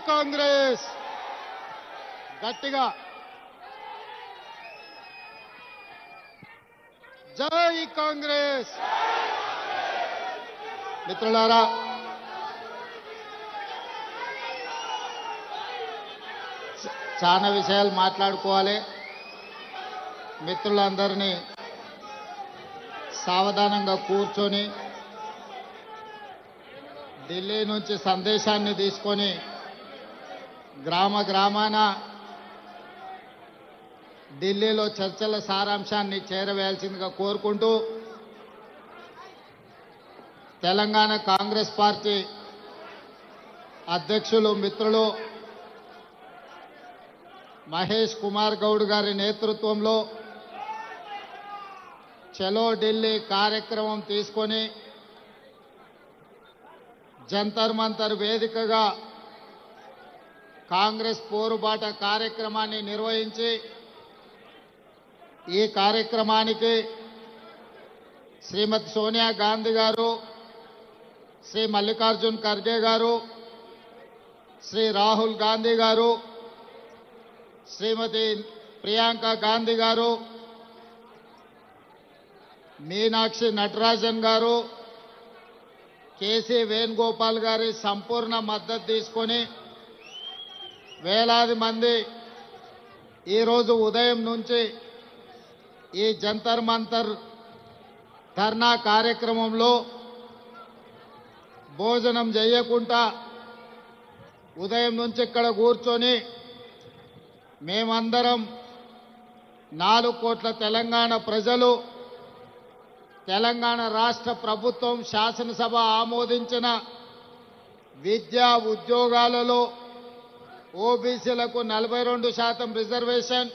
కాంగ్రెస్ గట్టిగా జై కాంగ్రెస్. మిత్రులారా, చాలా విషయాలు మాట్లాడుకోవాలి. మిత్రులందరినీ సావధానంగా కూర్చొని ఢిల్లీ నుంచి సందేశాన్ని తీసుకొని గ్రామ గ్రామాన ఢిల్లీలో చర్చల సారాంశాన్ని చేరవేయాల్సిందిగా కోరుకుంటూ తెలంగాణ కాంగ్రెస్ పార్టీ అధ్యక్షులు మిత్రులు మహేష్ కుమార్ గౌడ్ గారి నేతృత్వంలో చలో ఢిల్లీ కార్యక్రమం తీసుకొని జంతర్ మంతర్ వేదికగా కాంగ్రెస్ పోరుబాట కార్యక్రమాన్ని నిర్వహించి ఈ కార్యక్రమానికి శ్రీమతి సోనియా గాంధీ గారు, శ్రీ మల్లికార్జున్ ఖర్గే గారు, శ్రీ రాహుల్ గాంధీ గారు, శ్రీమతి ప్రియాంక గాంధీ గారు, మీనాక్షి నటరాజన్ గారు, కేసీ వేణుగోపాల్ గారి సంపూర్ణ మద్దతు తీసుకొని వేలాది మంది ఈరోజు ఉదయం నుంచి ఈ జంతర్ మంతర్ ధర్నా కార్యక్రమంలో భోజనం చేయకుండా ఉదయం నుంచి ఇక్కడ కూర్చొని మేమందరం 4 కోట్ల తెలంగాణ ప్రజలు, తెలంగాణ రాష్ట్ర ప్రభుత్వం శాసనసభ ఆమోదించిన విద్యా ఉద్యోగాలలో ఓబీసీలకు 42% రిజర్వేషన్,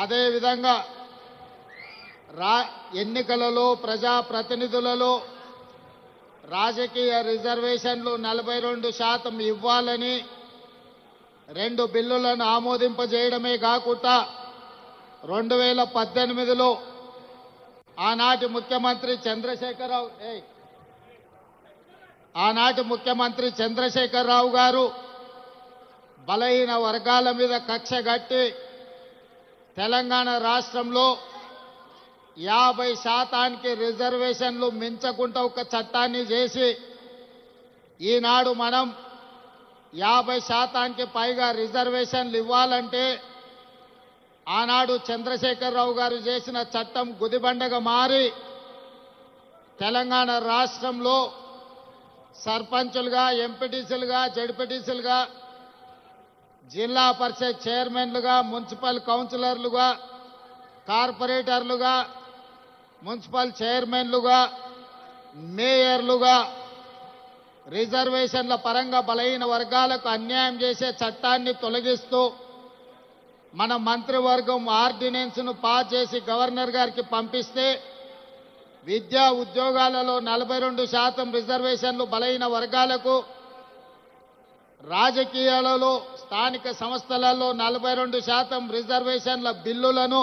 అదేవిధంగా ఎన్నికలలో ప్రజాప్రతినిధులలో రాజకీయ రిజర్వేషన్లు 42% ఇవ్వాలని 2 బిల్లులను ఆమోదింపజేయడమే కాకుండా 2018లో ఆనాటి ముఖ్యమంత్రి చంద్రశేఖరరావు గారు బలహీన వర్గాల మీద కక్ష కట్టి తెలంగాణ రాష్ట్రంలో 50% రిజర్వేషన్లు మించకుండా ఒక చట్టాన్ని చేసి ఈనాడు మనం 50%కి పైగా రిజర్వేషన్లు ఇవ్వాలంటే ఆనాడు చంద్రశేఖరరావు గారు చేసిన చట్టం గుదిబండగా మారి తెలంగాణ రాష్ట్రంలో సర్పంచులుగా, ఎంపీటీసీలుగా, జడ్పీటీసీలుగా, జిల్లా పరిషత్ చైర్మన్లుగా, మున్సిపల్ కౌన్సిలర్లుగా, కార్పొరేటర్లుగా, మున్సిపల్ చైర్మన్లుగా, మేయర్లుగా రిజర్వేషన్ల పరంగా బలహీన వర్గాలకు అన్యాయం చేసే చట్టాన్ని తొలగిస్తూ మన మంత్రివర్గం ఆర్డినెన్స్ను పాస్ చేసి గవర్నర్ గారికి పంపిస్తే విద్యా ఉద్యోగాలలో 42% రిజర్వేషన్లు బలహీన వర్గాలకు, రాజకీయాలలో స్థానిక సంస్థలలో 42% రిజర్వేషన్ల బిల్లులను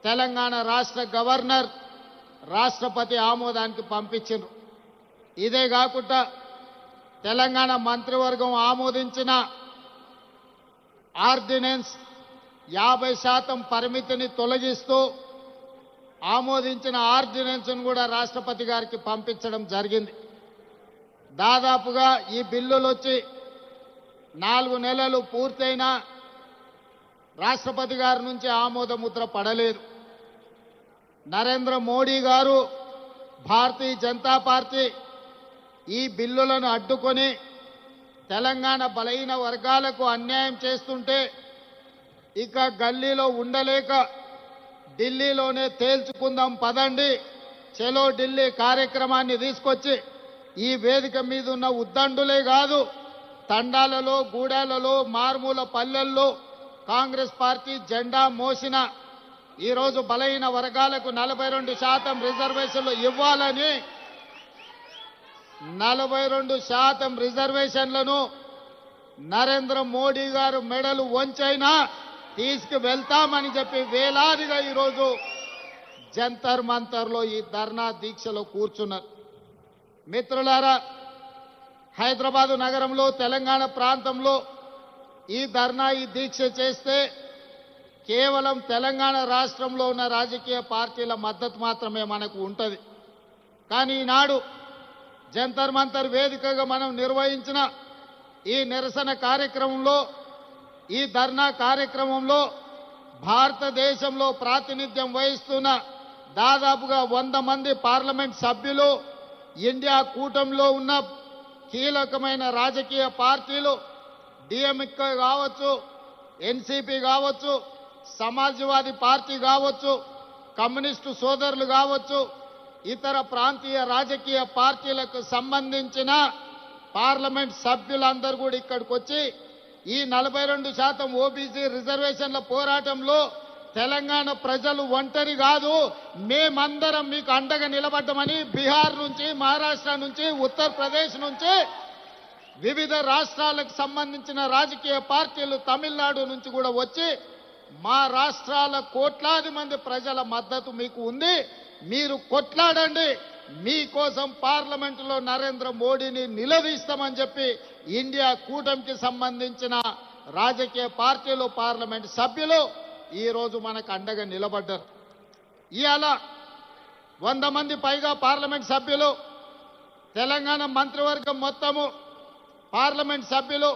తెలంగాణ రాష్ట్ర గవర్నర్ రాష్ట్రపతి ఆమోదానికి పంపించారు. ఇదే కాకుండా తెలంగాణ మంత్రివర్గం ఆమోదించిన ఆర్డినెన్స్ 50% పరిమితిని తొలగిస్తూ ఆమోదించిన ఆర్డినెన్స్ను కూడా రాష్ట్రపతి గారికి పంపించడం జరిగింది. దాదాపుగా ఈ బిల్లులు వచ్చి 4 నెలలు పూర్తయినా రాష్ట్రపతి గారి నుంచి ఆమోద ముద్ర పడలేదు. నరేంద్ర మోడీ గారు, భారతీయ జనతా పార్టీ ఈ బిల్లులను అడ్డుకొని తెలంగాణ బలహీన వర్గాలకు అన్యాయం చేస్తుంటే ఇక గల్లీలో ఉండలేక ఢిల్లీలోనే తేల్చుకుందాం పదండి, చలో ఢిల్లీ కార్యక్రమాన్ని తీసుకొచ్చి ఈ వేదిక మీద ఉన్న ఉద్దండులే కాదు తండాలలో గూడాలలో మారుమూల పల్లెల్లో కాంగ్రెస్ పార్టీ జెండా మోసిన ఈరోజు బలహీన వర్గాలకు 42% రిజర్వేషన్లు ఇవ్వాలని 42% రిజర్వేషన్లను నరేంద్ర మోడీ గారు మెడలు వంచైనా తీసుకువెళ్తామని చెప్పి వేలాదిగా ఈరోజు జంతర్ మంతర్లో ఈ ధర్నా దీక్షలో కూర్చున్నారు. మిత్రులారా, హైదరాబాదు నగరంలో తెలంగాణ ప్రాంతంలో ఈ ధర్నా ఈ దీక్ష చేస్తే కేవలం తెలంగాణ రాష్ట్రంలో ఉన్న రాజకీయ పార్టీల మద్దతు మాత్రమే మనకు ఉంటుంది. కానీ ఈనాడు జంతర్ మంతర్ వేదికగా మనం నిర్వహించిన ఈ నిరసన కార్యక్రమంలో ఈ ధర్నా కార్యక్రమంలో భారతదేశంలో ప్రాతినిధ్యం వహిస్తున్న దాదాపుగా 100 మంది పార్లమెంట్ సభ్యులు, ఇండియా కూటమిలో ఉన్న కీలకమైన రాజకీయ పార్టీలు డిఎంకే కావచ్చు, ఎన్సీపీ కావచ్చు, సమాజ్వాదీ పార్టీ కావచ్చు, కమ్యూనిస్టు సోదరులు కావచ్చు, ఇతర ప్రాంతీయ రాజకీయ పార్టీలకు సంబంధించిన పార్లమెంట్ సభ్యులందరూ కూడా ఇక్కడికి వచ్చి ఈ 42% ఓబీసీ రిజర్వేషన్ల పోరాటంలో తెలంగాణ ప్రజలు ఒంటరి కాదు, మేమందరం మీకు అండగా నిలబడ్డామని బీహార్ నుంచి, మహారాష్ట్ర నుంచి, ఉత్తరప్రదేశ్ నుంచి, వివిధ రాష్ట్రాలకు సంబంధించిన రాజకీయ పార్టీలు తమిళనాడు నుంచి కూడా వచ్చి మా రాష్ట్రాల కోట్లాది మంది ప్రజల మద్దతు మీకు ఉంది, మీరు కొట్లాడండి, మీకోసం పార్లమెంటులో నరేంద్ర మోడీని నిలదీస్తామని చెప్పి ఇండియా కూటమికి సంబంధించిన రాజకీయ పార్టీలు, పార్లమెంట్ సభ్యులు ఈరోజు మనకు అండగా నిలబడ్డారు. ఇవాళ 100 మంది పైగా పార్లమెంట్ సభ్యులు, తెలంగాణ మంత్రివర్గం మొత్తము, పార్లమెంట్ సభ్యులు,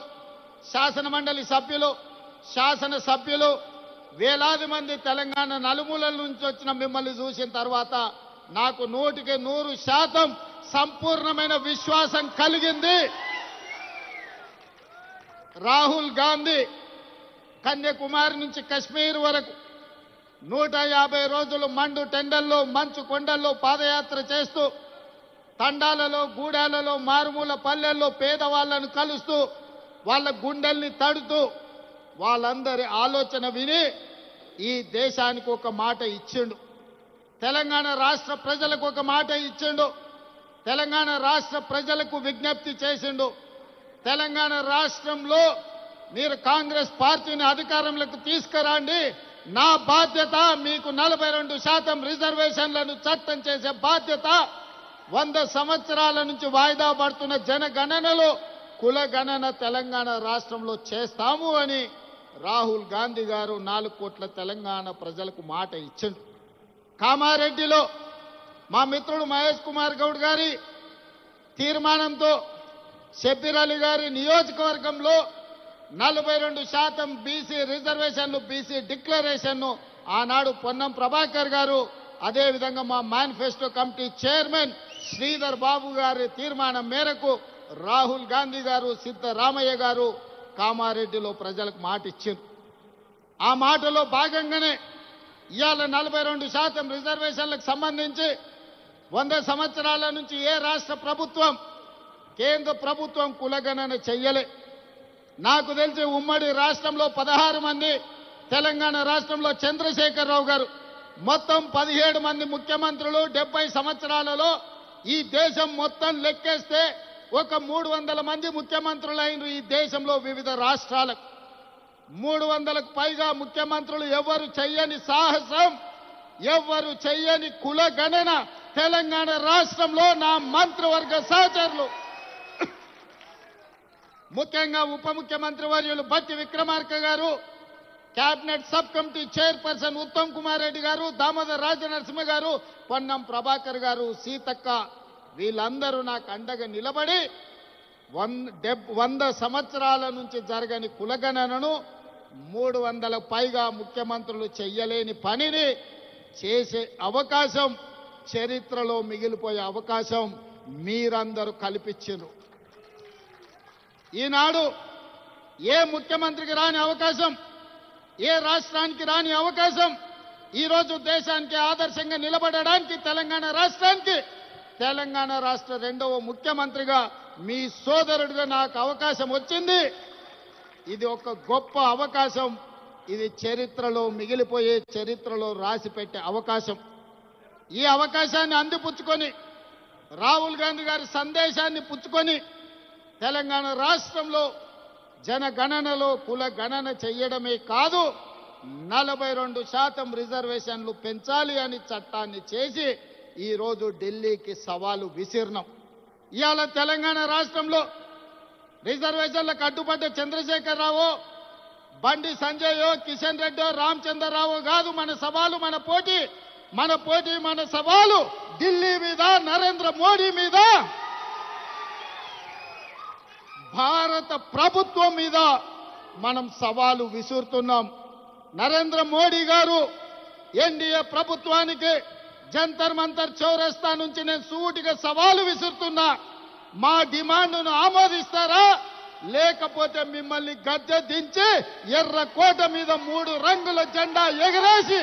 శాసనమండలి సభ్యులు, శాసనసభ్యులు, వేలాది మంది తెలంగాణ నలుమూలల నుంచి వచ్చిన మిమ్మల్ని చూసిన తర్వాత నాకు 100% సంపూర్ణమైన విశ్వాసం కలిగింది. రాహుల్ గాంధీ కన్యాకుమారి నుంచి కశ్మీర్ వరకు 150 రోజులు మండు టెండల్లో, మంచు కొండల్లో పాదయాత్ర చేస్తూ తండాలలో గూడాలలో మారుమూల పల్లెల్లో పేదవాళ్లను కలుస్తూ వాళ్ళ గుండెల్ని తడుతూ వాళ్ళందరి ఆలోచన విని ఈ దేశానికి ఒక మాట ఇచ్చిండు. తెలంగాణ రాష్ట్ర ప్రజలకు ఒక మాట ఇచ్చిండు. తెలంగాణ రాష్ట్ర ప్రజలకు విజ్ఞప్తి చేసిండు. తెలంగాణ రాష్ట్రంలో మీరు కాంగ్రెస్ పార్టీని అధికారంలోకి తీసుకురండి, నా బాధ్యత మీకు 42% రిజర్వేషన్లను చట్టం చేసే బాధ్యత, 100 సంవత్సరాల నుంచి వాయిదా పడుతున్న జనగణనలో కులగణన తెలంగాణ రాష్ట్రంలో చేస్తాము అని రాహుల్ గాంధీ గారు 4 కోట్ల తెలంగాణ ప్రజలకు మాట ఇచ్చిండు. కామారెడ్డిలో మా మిత్రుడు మహేష్ కుమార్ గౌడ్ గారి తీర్మానంతో షబ్బీర్ అలీ గారి నియోజకవర్గంలో 42% బీసీ రిజర్వేషన్లు, బీసీ డిక్లరేషన్ను ఆనాడు పొన్నం ప్రభాకర్ గారు, అదేవిధంగా మా manifesto committee chairman Sridhar Babu గారి తీర్మానం మేరకు రాహుల్ గాంధీ గారు, సిద్ధరామయ్య గారు కామారెడ్డిలో ప్రజలకు మాట ఇచ్చారు. ఆ మాటలో భాగంగానే ఇవాళ 42% రిజర్వేషన్లకు సంబంధించి 100 సంవత్సరాల నుంచి ఏ రాష్ట్ర ప్రభుత్వం, కేంద్ర ప్రభుత్వం కులగణన చెయ్యలే. నాకు తెలిసి ఉమ్మడి రాష్ట్రంలో 16 మంది, తెలంగాణ రాష్ట్రంలో చంద్రశేఖరరావు గారు, మొత్తం 17 మంది ముఖ్యమంత్రులు 70 సంవత్సరాలలో ఈ దేశం మొత్తం లెక్కేస్తే ఒక 300 మంది ముఖ్యమంత్రులైన ఈ దేశంలో వివిధ రాష్ట్రాలకు 300కు పైగా ముఖ్యమంత్రులు ఎవరు చెయ్యని సాహసం, ఎవరు చెయ్యని కులగణన తెలంగాణ రాష్ట్రంలో నా మంత్రివర్గ సహచరులు, ముఖ్యంగా ఉప ముఖ్యమంత్రి వర్యులు బట్టి విక్రమార్క గారు, cabinet sub committee chairperson Uttam Kumar Reddy గారు, దామోదర్ రాజనరసింహ గారు, పొన్నం ప్రభాకర్ గారు, సీతక్క, వీళ్ళందరూ నాకు అండగా నిలబడి 100 సంవత్సరాల నుంచి జరగని కులగణనను 300 పైగా ముఖ్యమంత్రులు చెయ్యలేని పనిని చేసే అవకాశం, చరిత్రలో మిగిలిపోయే అవకాశం మీరందరూ కల్పించారు. ఈనాడు ఏ ముఖ్యమంత్రికి రాని అవకాశం, ఏ రాష్ట్రానికి రాని అవకాశం, ఈరోజు దేశానికి ఆదర్శంగా నిలబడడానికి తెలంగాణ రాష్ట్రానికి, తెలంగాణ రాష్ట్ర 2వ ముఖ్యమంత్రిగా మీ సోదరుడిగా నాకు అవకాశం వచ్చింది. ఇది ఒక గొప్ప అవకాశం. ఇది చరిత్రలో మిగిలిపోయే, చరిత్రలో రాసిపెట్టే అవకాశం. ఈ అవకాశాన్ని అందిపుచ్చుకొని రాహుల్ గాంధీ గారి సందేశాన్ని పుచ్చుకొని తెలంగాణ రాష్ట్రంలో జనగణనలో కుల గణన చెయ్యడమే కాదు 42% రిజర్వేషన్లు పెంచాలి అని చట్టాన్ని చేసి ఈరోజు ఢిల్లీకి సవాలు విసిరినాం. ఇవాళ తెలంగాణ రాష్ట్రంలో రిజర్వేషన్లకు అడ్డుపడ్డ చంద్రశేఖరరావు, బండి సంజయో, కిషన్ రెడ్డో, రామచంద్రరావు కాదు మన సవాలు, మన పోటీ, మన సవాలు ఢిల్లీ మీద, నరేంద్ర మోడీ మీద, భారత ప్రభుత్వం మీద మనం సవాలు విసురుతున్నాం. నరేంద్ర మోడీ గారు ఎన్డీఏ ప్రభుత్వానికి జంతర్ మంతర్ చౌరస్తా నుంచి నేను సూటిగా సవాలు విసురుతున్నా. మా డిమాండ్ను ఆమోదిస్తారా, లేకపోతే మిమ్మల్ని గద్దె దించి ఎర్రకోట మీద 3 రంగుల జెండా ఎగరేసి,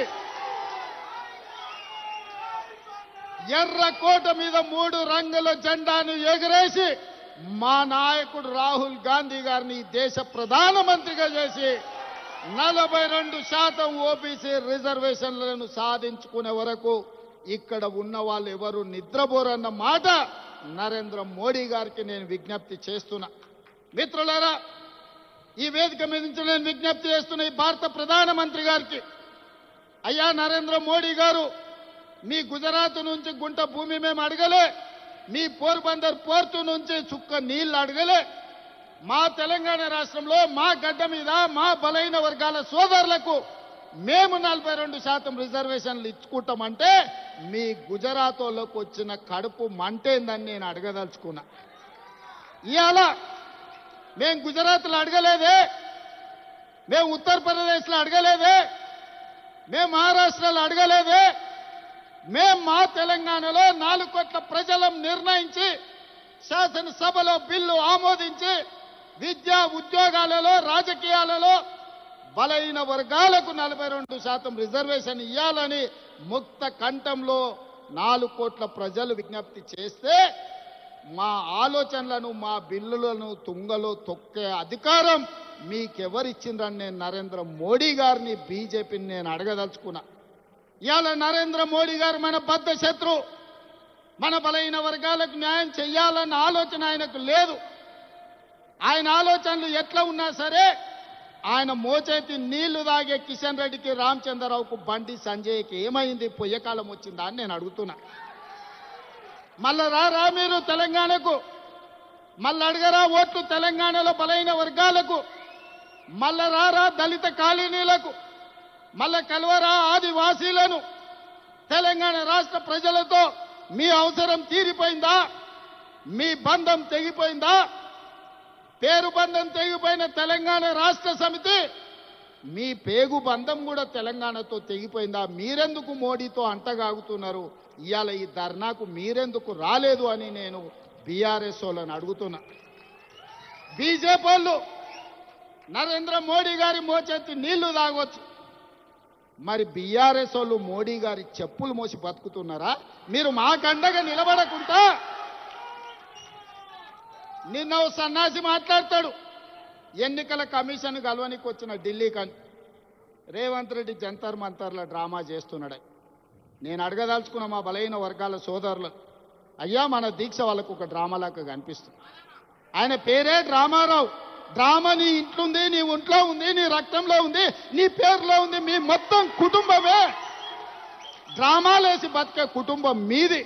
ఎర్రకోట మీద 3 రంగుల జెండాను ఎగరేసి మా నాయకుడు రాహుల్ గాంధీ గారిని దేశ ప్రధానమంత్రిగా చేసి 42% ఓబీసీ రిజర్వేషన్లను సాధించుకునే వరకు ఇక్కడ ఉన్న వాళ్ళు ఎవరు నిద్రపోరన్న మాట నరేంద్ర మోడీ గారికి నేను విజ్ఞప్తి చేస్తున్నా. మిత్రులారా, ఈ వేదిక మీద నుంచి నేను విజ్ఞప్తి చేస్తున్న ఈ భారత ప్రధానమంత్రి గారికి, అయ్యా నరేంద్ర మోడీ గారు, మీ గుజరాత్ నుంచి గుంట భూమి మేము అడగలే, మీ పోర్బందర్ పోర్టు నుంచి చుక్క నీళ్లు అడగలే. మా తెలంగాణ రాష్ట్రంలో మా గడ్డ మీద మా బలైన వర్గాల సోదరులకు మేము 42% రిజర్వేషన్లు ఇచ్చుకుంటామంటే మీ గుజరాత్ వాళ్ళకు వచ్చిన కడుపు మంటేందని నేను అడగదలుచుకున్నా. ఇవాళ మేము గుజరాత్లో అడగలేదే, మేము ఉత్తరప్రదేశ్లో అడగలేదే, మేము మహారాష్ట్రలో అడగలేదే, మేము మా తెలంగాణలో 4 కోట్ల ప్రజలం నిర్ణయించి శాసనసభలో బిల్లు ఆమోదించి విద్యా ఉద్యోగాలలో, రాజకీయాలలో బలైన వర్గాలకు 42% రిజర్వేషన్ ఇవ్వాలని ముక్త కంఠంలో 4 కోట్ల ప్రజలు విజ్ఞప్తి చేస్తే మా ఆలోచనలను, మా బిల్లులను తుంగలో తొక్కే అధికారం మీకెవరిచ్చిండ్రని నేను నరేంద్ర మోడీ గారిని, బీజేపీని నేను అడగదలుచుకున్నా. ఇవాళ నరేంద్ర మోడీ గారు మన బద్ధ శత్రు, మన బలైన వర్గాలకు న్యాయం చెయ్యాలన్న ఆలోచన ఆయనకు లేదు. ఆయన ఆలోచనలు ఎట్లా ఉన్నా సరే ఆయన మోచేతి నీళ్లు తాగే కిషన్ రెడ్డికి, రామచంద్రరావుకు, బండి సంజయ్కి ఏమైంది, పొయ్యకాలం వచ్చిందా అని నేను అడుగుతున్నా. మళ్ళా రా మీరు తెలంగాణకు, మళ్ళీ అడగరా ఓట్లు తెలంగాణలో బలైన వర్గాలకు, మళ్ళా రా దళిత కాలనీలకు, మళ్ళా కలవరా ఆదివాసీలను. తెలంగాణ రాష్ట్ర ప్రజలతో మీ అవసరం తీరిపోయిందా, మీ బంధం తెగిపోయిందా? పేరు బంధం తెగిపోయిన తెలంగాణ రాష్ట్ర సమితి మీ పేగు బంధం కూడా తెలంగాణతో తెగిపోయిందా? మీరెందుకు మోడీతో అంటగాగుతున్నారు? ఇవాళ ఈ ధర్నాకు మీరెందుకు రాలేదు అని నేను బీఆర్ఎస్ వాళ్ళని అడుగుతున్నా. బీజేపీ వాళ్ళు నరేంద్ర మోడీ గారి మోచేతి నీళ్లు తాగొచ్చు, మరి బీఆర్ఎస్ వాళ్ళు మోడీ గారి చెప్పులు మోసి బతుకుతున్నారా? మీరు మాకండగా నిలబడకుండా నిన్న ఓ సన్నాసి మాట్లాడతాడు, ఎన్నికల కమిషన్ కలవనికి వచ్చిన ఢిల్లీ కానీ రేవంత్ రెడ్డి జంతర్ మంతర్ల డ్రామా చేస్తున్నాడు. నేను అడగదలుచుకున్న మా బలైన వర్గాల సోదరులు, అయ్యా మన దీక్ష వాళ్ళకు ఒక డ్రామాలాగా కనిపిస్తుంది. ఆయన పేరే డ్రామారావు. డ్రామా నీ ఇంట్లుంది, నీ ఒంట్లో ఉంది, నీ రక్తంలో ఉంది, నీ పేరులో ఉంది, మీ మొత్తం కుటుంబమే డ్రామాలేసి బతికే కుటుంబం మీది.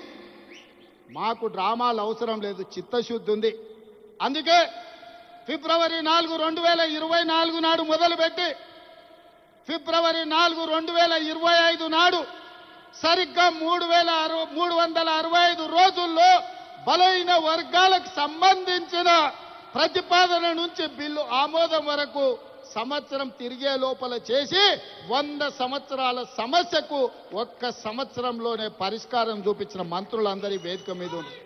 మాకు డ్రామాలు అవసరం లేదు, చిత్తశుద్ధి ఉంది. అందుకే ఫిబ్రవరి 4, 2024 నాడు మొదలుపెట్టి ఫిబ్రవరి 4, 2025 నాడు సరిగ్గా 365 రోజుల్లో బలైన వర్గాలకు సంబంధించిన ప్రతిపాదన నుంచి బిల్లు ఆమోదం వరకు సంవత్సరం తిరిగే లోపల చేసి 100 సంవత్సరాల సమస్యకు 1 సంవత్సరంలోనే పరిష్కారం చూపించిన మంత్రులందరి వేదిక మీద ఉంది.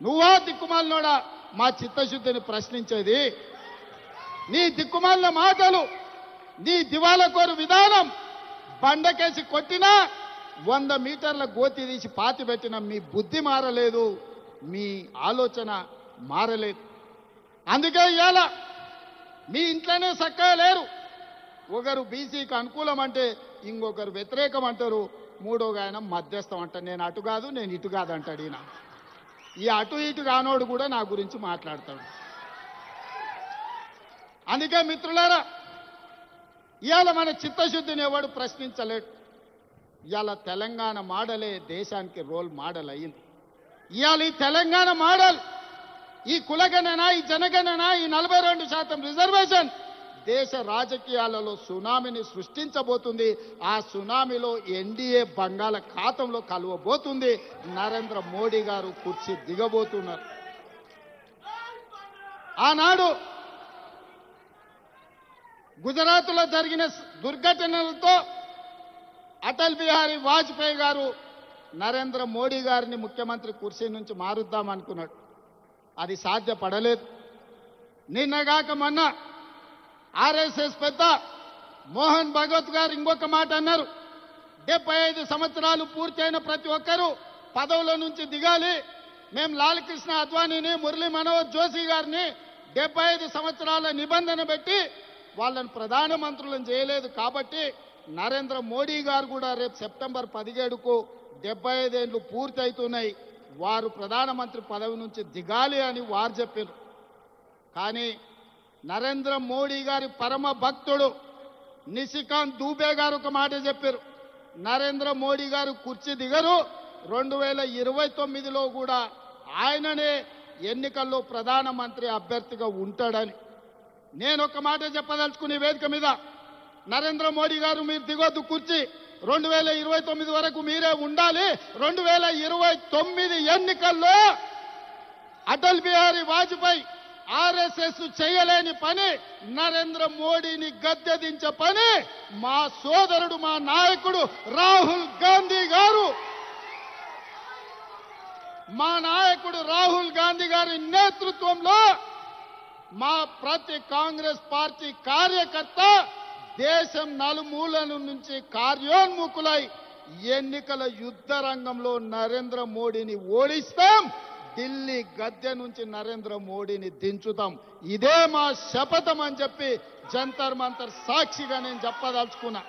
నువ్వా దిక్కుమాలినోడా మా చిత్తశుద్ధిని ప్రశ్నించేది? నీ దిక్కుమాలిన మాటలు, నీ దివాలకోరు విధానం, బండకేసి కొట్టినా 100 మీటర్ల గోతి తీసి పాతి పెట్టిన మీ బుద్ధి మారలేదు. మీ ఆలోచన మారలేదు. అందుకే ఇవాళ మీ ఇంట్లోనే చక్కగా లేరు. ఒకరు బీసీకి అనుకూలం అంటే ఇంకొకరు వ్యతిరేకం అంటారు, మూడోగా ఆయన మధ్యస్థం అంటారు. నేను అటు కాదు నేను ఇటు కాదు అంటాడు. ఈయన ఈ అటు ఇటు కానోడు కూడా నా గురించి మాట్లాడతాడు. అందుకే మిత్రులారా, ఇవాళ మన చిత్తశుద్ధిని ఎవడు ప్రశ్నించలేడు. ఇవాళ తెలంగాణ మోడలే దేశానికి రోల్ మోడల్ అయింది. ఇవాళ ఈ తెలంగాణ మోడల్, ఈ కులగణన, ఈ జనగణన, ఈ 42% రిజర్వేషన్ దేశ రాజకీయాలలో సునామీని సృష్టించబోతుంది. ఆ సునామీలో ఎన్డీఏ బంగాళాఖాతంలో కలవబోతుంది. నరేంద్ర మోడీ గారు కుర్చీ దిగబోతున్నారు. ఆనాడు గుజరాత్లో జరిగిన దుర్ఘటనలతో అటల్ బిహారీ వాజ్పేయి గారు నరేంద్ర మోడీ గారిని ముఖ్యమంత్రి కుర్చీ నుంచి మారుద్దామనుకున్నాడు. అది సాధ్యపడలేదు. నిన్నగాక మొన్న ఆర్ఎస్ఎస్ పెద్ద మోహన్ భగవత్ గారు ఇంకొక మాట అన్నారు. 75 సంవత్సరాలు పూర్తయిన ప్రతి ఒక్కరూ పదవుల నుంచి దిగాలి. మేము లాల్ కృష్ణ అద్వానీని, మురళీ మనోహర్ జోషి గారిని 75 సంవత్సరాల నిబంధన పెట్టి వాళ్ళని ప్రధానమంత్రులను చేయలేదు. కాబట్టి నరేంద్ర మోడీ గారు కూడా రేపు సెప్టెంబర్ 17కు 75 ఏళ్లు పూర్తవుతున్నాయి, వారు ప్రధానమంత్రి పదవి నుంచి దిగాలి అని వారు చెప్పారు. కానీ నరేంద్ర మోడీ గారి పరమ భక్తుడు నిశికాంత్ దూబే గారు ఒక మాట చెప్పారు. నరేంద్ర మోడీ గారు కుర్చీ దిగరు, 2029లో కూడా ఆయననే ఎన్నికల్లో ప్రధానమంత్రి అభ్యర్థిగా ఉంటాడని. నేను ఒక మాట చెప్పదలుచుకునే వేదిక మీద, నరేంద్ర మోడీ గారు మీరు దిగొద్దు కుర్చీ, 2029 వరకు మీరే ఉండాలి. 2029 ఎన్నికల్లో అటల్ బిహారీ వాజ్పేయి ఆర్ఎస్ఎస్ చేయలేని పని, నరేంద్ర మోడీని గద్దె దించే పని మా సోదరుడు, మా నాయకుడు రాహుల్ గాంధీ గారు, మా నాయకుడు రాహుల్ గాంధీ గారి నేతృత్వంలో మా ప్రతి కాంగ్రెస్ పార్టీ కార్యకర్త దేశం నలుమూలల నుంచి కార్యోన్ముఖులై ఎన్నికల యుద్ధ రంగంలో నరేంద్ర మోడీని ఓడిస్తాం. ఢిల్లీ గద్దె నుంచి నరేంద్ర మోడీని దించుతాం. ఇదే మా శపథం అని చెప్పి జంతర్ మంతర్ సాక్షిగా నేను చెప్పదలుచుకున్నా.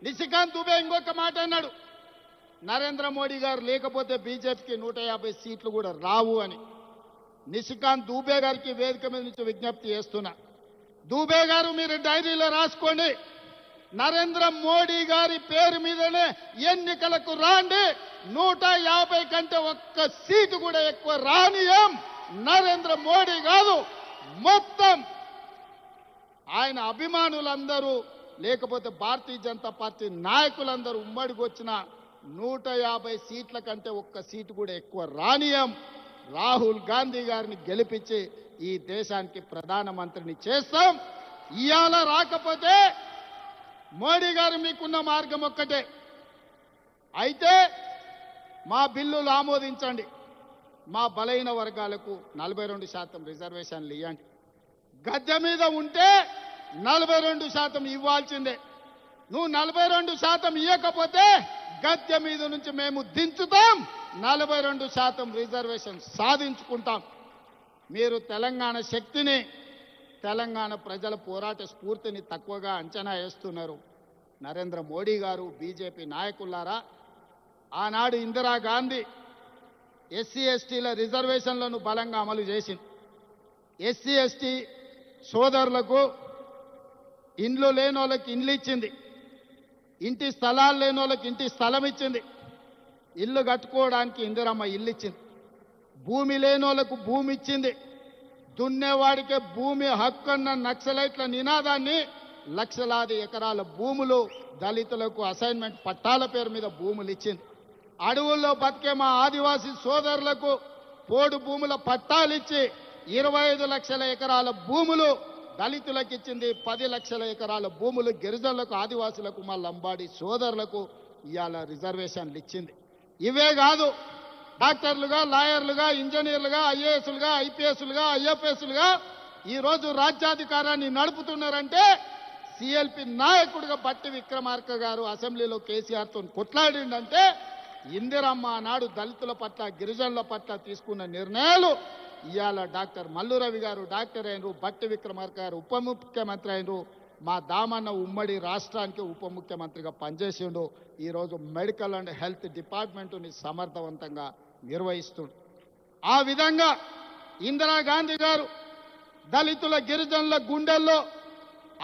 నిశికాంత్ దుబే ఇంకొక మాట అన్నాడు, నరేంద్ర మోడీ గారు లేకపోతే బీజేపీకి 150 సీట్లు కూడా రావు అని. నిశికాంత్ దూబే గారికి వేదిక మీద నుంచి విజ్ఞప్తి చేస్తున్నా. దూబే గారు మీరు డైరీలో రాసుకోండి, నరేంద్ర మోడీ గారి పేరు మీదనే ఎన్నికలకు రాండి. 150 కంటే ఒక్క సీటు కూడా ఎక్కువ రానియం. నరేంద్ర మోడీ కాదు, మొత్తం ఆయన అభిమానులందరూ లేకపోతే భారతీయ జనతా పార్టీ నాయకులందరూ ఉమ్మడికి వచ్చిన 150 సీట్ల కంటే ఒక్క సీటు కూడా ఎక్కువ రానియం. రాహుల్ గాంధీ గారిని గెలిపించి ఈ దేశానికి ప్రధానమంత్రిని చేస్తాం. ఇవాళ రాకపోతే మోడీ గారు మీకున్న మార్గం ఒక్కటే, అయితే మా బిల్లులు ఆమోదించండి, మా బలహీన వర్గాలకు 42% రిజర్వేషన్లు ఇవ్వండి. గద్దె మీద ఉంటే 42% ఇవ్వాల్సిందే. నువ్వు 42% ఇవ్వకపోతే గద్దె మీద నుంచి మేము దించుతాం, 42% రిజర్వేషన్ సాధించుకుంటాం. మీరు తెలంగాణ శక్తిని, తెలంగాణ ప్రజల పోరాట స్ఫూర్తిని తక్కువగా అంచనా వేస్తున్నారు. నరేంద్ర మోడీ గారు, బీజేపీ నాయకులారా, ఆనాడు ఇందిరాగాంధీ ఎస్సీ ఎస్టీల రిజర్వేషన్లను బలంగా అమలు చేసింది. ఎస్సీ ఎస్టీ సోదరులకు ఇండ్లు లేని వాళ్ళకి ఇండ్లు ఇచ్చింది, ఇంటి స్థలాలు లేని వాళ్ళకి ఇంటి స్థలం ఇచ్చింది, ఇల్లు కట్టుకోవడానికి ఇందిరమ్మ ఇల్లు ఇచ్చింది, భూమి లేని వాళ్ళకు భూమి ఇచ్చింది, దున్నేవాడికే భూమి హక్కు అన్న నక్సలైట్ల నినాదాన్ని లక్షలాది ఎకరాల భూములు దళితులకు అసైన్మెంట్ పట్టాల పేరు మీద భూములు ఇచ్చింది. అడవుల్లో బతికే మా ఆదివాసీ సోదరులకు పోడు భూముల పట్టాలు ఇచ్చి 25 లక్షల ఎకరాల భూములు దళితులకు ఇచ్చింది, 10 లక్షల ఎకరాల భూములు గిరిజనులకు, ఆదివాసులకు, మా లంబాడి సోదరులకు ఇవాళ రిజర్వేషన్లు ఇచ్చింది. ఇవే కాదు, డాక్టర్లుగా, లాయర్లుగా, ఇంజనీర్లుగా, ఐఏఎస్లుగా, ఐపీఎస్లుగా, ఐఎఫ్ఎస్లుగా ఈరోజు రాజ్యాధికారాన్ని నడుపుతున్నారంటే సిఎల్పి నాయకుడిగా బట్టి విక్రమార్క గారు అసెంబ్లీలో కేసీఆర్తో కొట్లాడిందంటే ఇందిరమ్మ నాడు దళితుల పట్ల గిరిజనుల పట్ల తీసుకున్న నిర్ణయాలు ఇవాళ డాక్టర్ మల్లు రవి గారు డాక్టర్ అయినరు, బట్టి విక్రమార్క గారు ఉప ముఖ్యమంత్రి అయినరు, మా దామన్న ఉమ్మడి రాష్ట్రానికి ఉప ముఖ్యమంత్రిగా పనిచేసిండు. ఈరోజు మెడికల్ అండ్ హెల్త్ డిపార్ట్మెంటుని సమర్థవంతంగా నిర్వహిస్తుండు. ఆ విధంగా ఇందిరాగాంధీ గారు దళితుల గిరిజనుల గుండెల్లో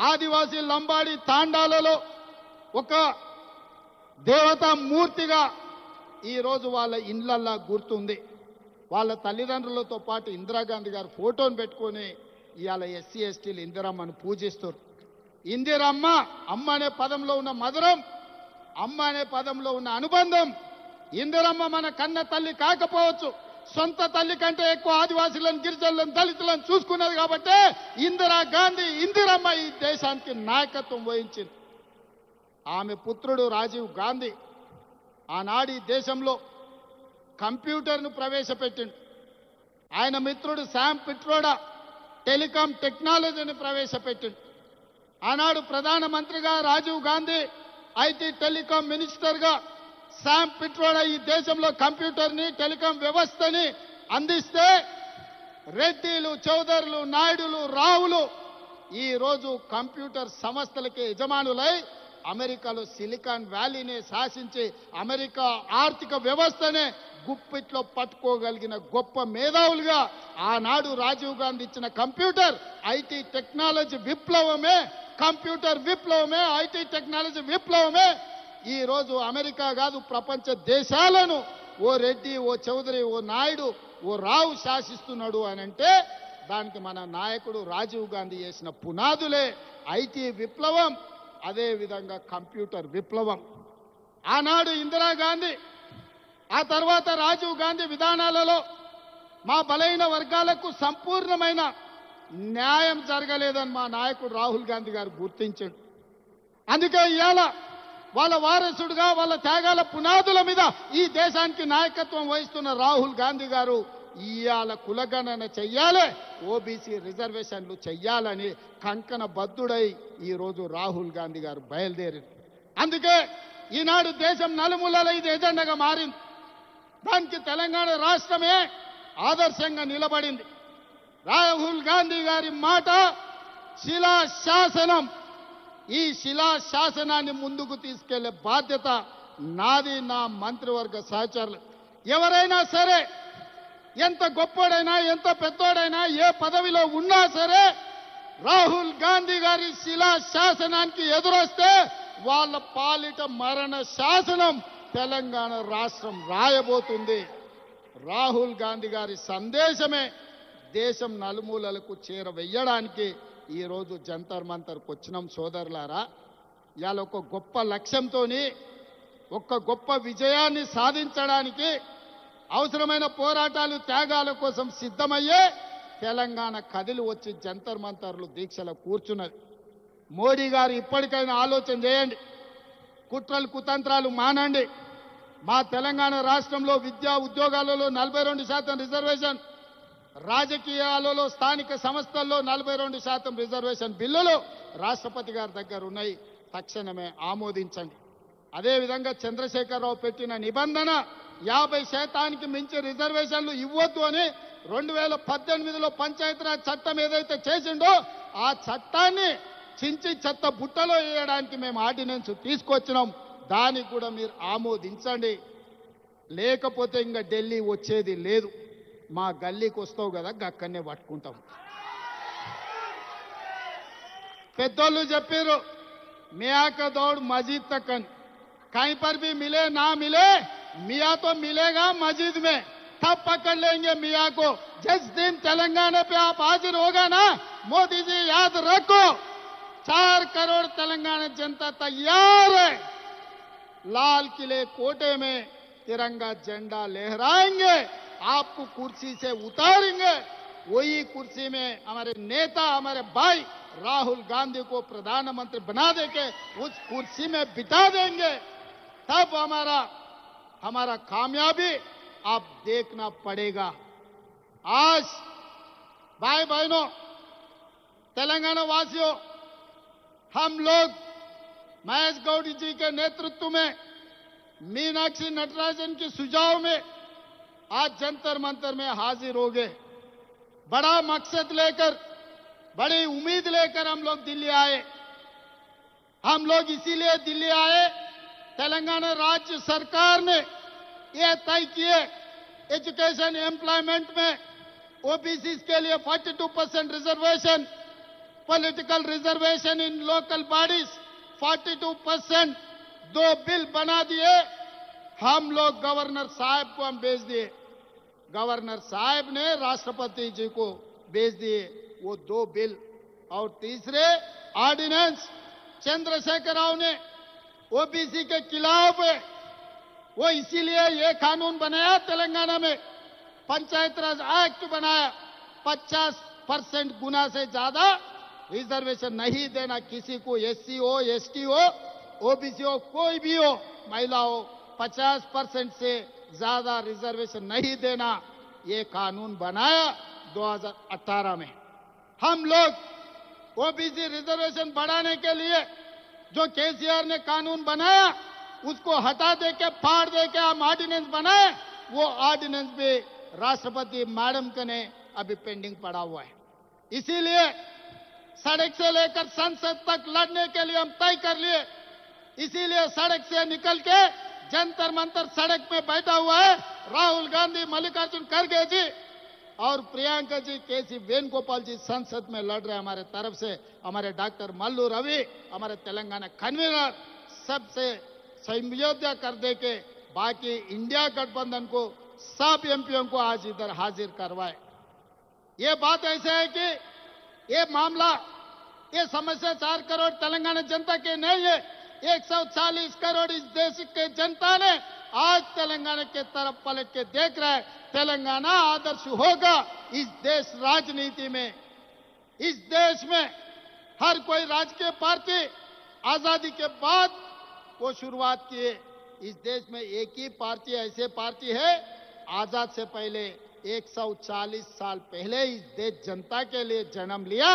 ఆదివాసీ లంబాడి తాండాలలో ఒక దేవతా మూర్తిగా ఈరోజు వాళ్ళ ఇండ్లల్లా గుర్తుంది. వాళ్ళ తల్లిదండ్రులతో పాటు ఇందిరాగాంధీ గారు ఫోటోను పెట్టుకొని ఇవాళ ఎస్సీ ఎస్టీలు ఇందిరమ్మను పూజిస్తారు. ఇందిరమ్మ అమ్మ అనే పదంలో ఉన్న మధురం, అమ్మ అనే పదంలో ఉన్న అనుబంధం. ఇందిరమ్మ మన కన్న తల్లి కాకపోవచ్చు, సొంత తల్లి కంటే ఎక్కువ ఆదివాసీలను గిరిజనులను దళితులను చూసుకున్నది కాబట్టి ఇందిరాగాంధీ ఇందిరమ్మ ఈ దేశానికి నాయకత్వం వహించింది. ఆమె పుత్రుడు రాజీవ్ గాంధీ ఆనాడు ఈ దేశంలో కంప్యూటర్ను ప్రవేశపెట్టిండు. ఆయన మిత్రుడు శామ్ పిట్రోడా టెలికాం టెక్నాలజీని ప్రవేశపెట్టిండు. ఆనాడు ప్రధానమంత్రిగా రాజీవ్ గాంధీ, ఐటీ టెలికాం మినిస్టర్గా శామ్ పిట్రోడా ఈ దేశంలో కంప్యూటర్ని టెలికాం వ్యవస్థని అందిస్తే రెడ్డిలు, చౌదరులు, నాయుడులు, రావులు ఈరోజు కంప్యూటర్ సంస్థలకి యజమానులై అమెరికాలో సిలికాన్ వ్యాలీని శాసించి అమెరికా ఆర్థిక వ్యవస్థనే గుప్పిట్లో పట్టుకోగలిగిన గొప్ప మేధావులుగా ఆనాడు రాజీవ్ గాంధీ ఇచ్చిన కంప్యూటర్ ఐటీ టెక్నాలజీ విప్లవమే, కంప్యూటర్ విప్లవమే, ఐటీ టెక్నాలజీ విప్లవమే ఈరోజు అమెరికా కాదు ప్రపంచ దేశాలను ఓ రెడ్డి, ఓ చౌదరి, ఓ నాయుడు, ఓ రావు శాసిస్తున్నాడు అని అంటే దానికి మన నాయకుడు రాజీవ్ గాంధీ చేసిన పునాదులే ఐటీ విప్లవం, అదే విధంగా కంప్యూటర్ విప్లవం. ఆనాడు ఇందిరాగాంధీ, ఆ తర్వాత రాజీవ్ గాంధీ విధానాలలో మా బలైన వర్గాలకు సంపూర్ణమైన న్యాయం జరగలేదని మా నాయకుడు రాహుల్ గాంధీ గారు గుర్తించాడు. అందుకే ఇవాళ వాళ్ళ వారసుడుగా వాళ్ళ త్యాగాల పునాదుల మీద ఈ దేశానికి నాయకత్వం వహిస్తున్న రాహుల్ గాంధీ గారు ఇవాళ కులగణన చెయ్యాలి, ఓబీసీ రిజర్వేషన్లు చెయ్యాలని కంకణ బద్దుడై ఈరోజు రాహుల్ గాంధీ గారు బయలుదేరారు. అందుకే ఈనాడు దేశం నలుమూలల ఇది ఎజెండాగా మారింది. దానికి తెలంగాణ రాష్ట్రమే ఆదర్శంగా నిలబడింది. రాహుల్ గాంధీ గారి మాట శిలాశాసనం. ఈ శిలాశాసనాన్ని ముందుకు తీసుకెళ్లే బాధ్యత నాది, నా మంత్రివర్గ సహచరులు. ఎవరైనా సరే, ఎంత గొప్పోడైనా ఎంత పెద్దోడైనా ఏ పదవిలో ఉన్నా సరే రాహుల్ గాంధీ గారి శిలాశాసనానికి ఎదురొస్తే వాళ్ళ పాలిట మరణ శాసనం తెలంగాణ రాష్ట్రం రాయబోతుంది. రాహుల్ గాంధీ గారి సందేశమే దేశం నలుమూలలకు చేరవేయడానికి ఈరోజు జంతర్ మంతర్కు వచ్చినాం సోదరులారా. ఇవాళ ఒక గొప్ప లక్ష్యంతో, ఒక గొప్ప విజయాన్ని సాధించడానికి అవసరమైన పోరాటాలు, త్యాగాల కోసం సిద్ధమయ్యే తెలంగాణ కదిలి వచ్చి జంతర్ మంతర్లు దీక్షలో కూర్చున్నది. మోడీ గారు ఇప్పటికైనా ఆలోచన చేయండి, కుట్రలు కుతంత్రాలు మానండి. మా తెలంగాణ రాష్ట్రంలో విద్యా ఉద్యోగాలలో 42% రిజర్వేషన్, రాజకీయాలలో స్థానిక సంస్థల్లో 42% రిజర్వేషన్ బిల్లులు రాష్ట్రపతి గారి దగ్గర ఉన్నాయి. తక్షణమే ఆమోదించండి. అదేవిధంగా చంద్రశేఖరరావు పెట్టిన నిబంధన 50% మించి రిజర్వేషన్లు ఇవ్వద్దు అని 2018లో పంచాయతీరాజ్ చట్టం ఏదైతే చేసిండో ఆ చట్టాన్ని చించి చెత్త బుట్టలో వేయడానికి మేము ఆర్డినెన్స్ తీసుకొచ్చినాం. దానికి కూడా మీరు ఆమోదించండి. లేకపోతే ఇంకా ఢిల్లీ వచ్చేది లేదు. మా గల్లీకి వస్తావు కదా, అక్కడనే పట్టుకుంటాం. పెద్దోళ్ళు చెప్పారు మియా కా దౌడ్ మస్జిద్ తక్ అని. कहीं पर भी मिले ना मिले, मियाँ तो मिलेगा मस्जिद में, तब पकड़ लेंगे मियाँ को. जिस दिन तेलंगाना पे आप हाजिर होगा ना, मोदी जी याद रखो 4 करोड़ तेलंगाना जनता तैयार है. लाल किले कोटे में तिरंगा झंडा लहराएंगे, आपको कुर्सी से उतारेंगे. वही कुर्सी में हमारे नेता, हमारे भाई राहुल गांधी को प्रधानमंत्री बना देके उस कुर्सी में बिठा देंगे. तब हमारा कामयाबी आप देखना पड़ेगा. आज भाई बहनों, तेलंगाना वासियों, हम लोग महेश गौड़ जी के नेतृत्व में मीनाक्षी नटराजन के सुझाव में आज जंतर मंतर में हाजिर हो गए। बड़ा मकसद लेकर, बड़ी उम्मीद लेकर हम लोग दिल्ली आए। हम लोग इसीलिए दिल्ली आए, तेलंगाना राज्य सरकार ने यह तय किए एजुकेशन एम्प्लॉयमेंट में ओबीसी के लिए 42% रिजर्वेशन, पॉलिटिकल रिजर्वेशन इन लोकल बॉडीज 42%, 2 बिल बना दिए। हम लोग गवर्नर साहब को हम भेज दिए, गवर्नर साहब ने राष्ट्रपति जी को भेज दिए वो 2 बिल। और तीसरे ऑर्डिनेंस चंद्रशेखर राव ने ओबीसी के खिलाफ है, वो इसीलिए ये कानून बनाया तेलंगाना में, पंचायत राज एक्ट बनाया, 50% गुना से ज्यादा रिजर्वेशन नहीं देना किसी को, एससी हो, एसटी हो, ओबीसी हो, कोई भी हो, महिला हो, 50% से ज्यादा रिजर्वेशन नहीं देना, ये कानून बनाया 2018 में। हम लोग ओबीसी रिजर्वेशन बढ़ाने के लिए जो केसीआर ने कानून बनाया उसको हटा दे के, फाड़ दे के हम ऑर्डिनेंस बनाए। वो ऑर्डिनेंस भी राष्ट्रपति मैडम के ने अभी पेंडिंग पड़ा हुआ है। इसीलिए सड़क से लेकर संसद तक लड़ने के लिए हम तय कर लिए। इसीलिए सड़क से निकल के जंतर मंतर सड़क में बैठा हुआ है राहुल गांधी, मल्लिकार्जुन खड़गे जी और प्रियंका जी, केसी वेणुगोपाल जी संसद में लड़ रहे हैं हमारे तरफ से। हमारे डॉक्टर मल्लू रवि, हमारे तेलंगाना कन्वीनर, सबसे संयोजन कर दे के बाकी इंडिया गठबंधन को सब एमपीओ को आज इधर हाजिर करवाए। ये बात ऐसे है कि ये मामला, ये समस्या 4 करोड़ तेलंगाना जनता की नहीं है, 140 करोड़ इस देश के जनता ने आज तेलंगाना के तरफ पलट के देख रहा है। तेलंगाना आदर्श होगा इस देश राजनीति में। इस देश में हर कोई राजकीय पार्टी आजादी के बाद वो शुरुआत किए। इस देश में एक ही पार्टी ऐसे पार्टी है, आजाद से पहले 140 साल पहले इस देश जनता के लिए जन्म लिया।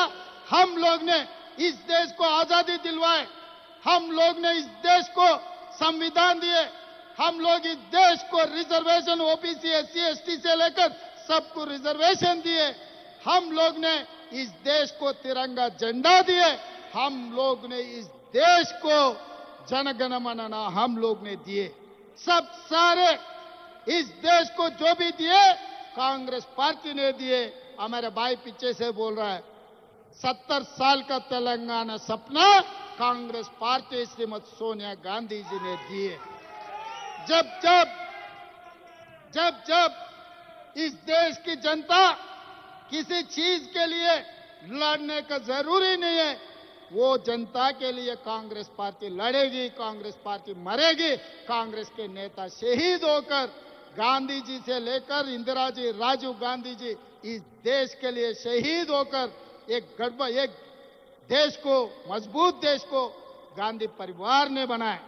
हम लोग ने इस देश को आजादी दिलवाए, हम लोग ने इस देश को संविधान दिए, हम लोग इस देश को रिजर्वेशन ओबीसी, एससी, एसटी से लेकर सबको रिजर्वेशन दिए। हम लोग ने इस देश को तिरंगा झंडा दिए, हम लोग ने इस देश को जनगण मन हम लोग ने दिए। सब सारे इस देश को जो भी दिए कांग्रेस पार्टी ने दिए। हमारे भाई पीछे से बोल रहा है 70 साल का तेलंगाना सपना कांग्रेस पार्टी श्रीमती सोनिया गांधी जी ने दिए। जब इस देश की जनता किसी चीज के लिए लड़ने का जरूरी नहीं है, वो जनता के लिए कांग्रेस पार्टी लड़ेगी, कांग्रेस पार्टी मरेगी। कांग्रेस के नेता शहीद होकर, गांधी जी से लेकर इंदिरा जी, राजीव गांधी जी इस देश के लिए शहीद होकर एक देश को, मजबूत देश को गांधी परिवार ने बनाया।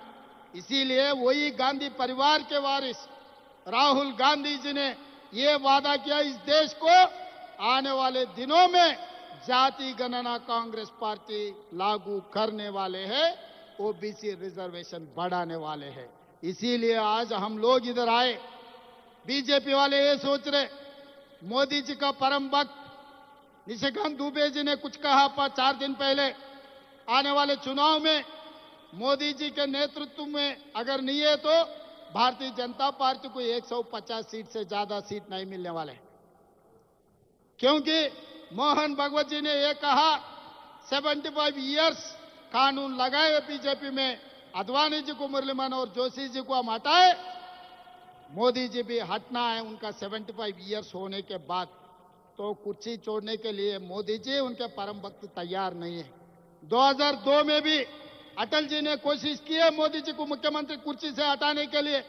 इसीलिए वही गांधी परिवार के वारिस राहुल गांधी जी ने ये वादा किया, इस देश को आने वाले दिनों में जाति गणना कांग्रेस पार्टी लागू करने वाले हैं, ओबीसी रिजर्वेशन बढ़ाने वाले हैं। इसीलिए आज हम लोग इधर आए। बीजेपी वाले ये सोच रहे, मोदी जी का परम भक्त निशिकांत दुबे जी ने कुछ कहा 4 दिन पहले, आने वाले चुनाव में मोदी जी के नेतृत्व में अगर नहीं है तो भारतीय जनता पार्टी को 150 सीट से ज्यादा सीट नहीं मिलने वाले, क्योंकि मोहन भगवत जी ने यह कहा 75 इयर्स कानून लगाए बीजेपी में, अडवाणी जी को, मुरली मनोहर जोशी जी को हम हटाए, मोदी जी भी हटना है उनका 75 इयर्स होने के बाद। तो कुर्सी छोड़ने के लिए मोदी जी, उनके परम भक्त तैयार नहीं है। 2002 में भी अटल जी ने कोशिश की है मोदी जी को मुख्यमंत्री कुर्सी से हटाने के लिए,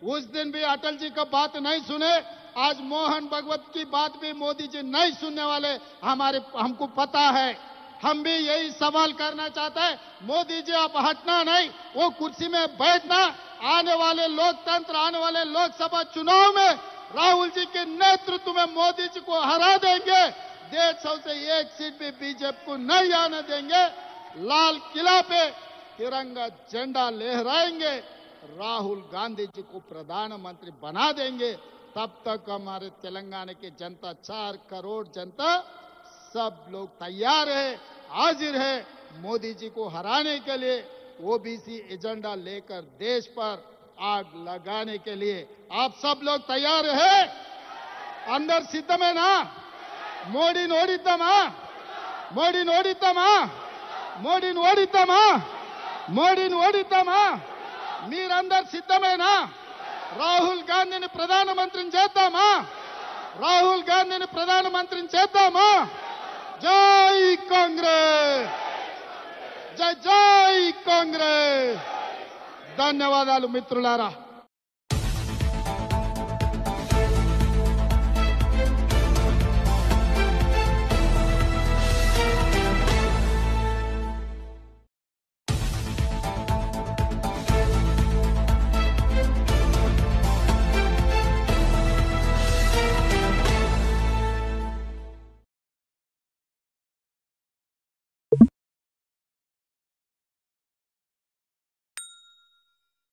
उस दिन भी अटल जी का बात नहीं सुने। आज मोहन भगवत की बात भी मोदी जी नहीं सुनने वाले, हमको पता है। हम भी यही सवाल करना चाहते हैं, मोदी जी आप हटना नहीं, वो कुर्सी में बैठना। आने वाले लोकतंत्र, आने वाले लोकसभा चुनाव में राहुल जी के नेतृत्व में मोदी जी को हरा देंगे। 150 से 1 सीट भी बीजेपी को नहीं आने देंगे। लाल किला पे तिरंगा झंडा लहराएंगे, राहुल गांधी जी को प्रधानमंत्री बना देंगे। तब तक हमारे तेलंगाना की जनता 4 करोड़ जनता सब लोग तैयार है, हाजिर है मोदी जी को हराने के लिए, ओबीसी एजेंडा लेकर देश पर आग लगाने के लिए। आप सब लोग तैयार है? अंदर सिद्धमेना? మోడీని ఓడిద్దామా? మోడీని ఓడిద్దామా? మోడీని ఓడిద్దామా? మోడీని ఓడిద్దామా? మీరందరూ సిద్ధమేనా? రాహుల్ గాంధీని ప్రధానమంత్రిని చేద్దామా? రాహుల్ గాంధీని ప్రధానమంత్రిని చేద్దామా? జై కాంగ్రెస్, జై జై కాంగ్రెస్. ధన్యవాదాలు మిత్రులారా.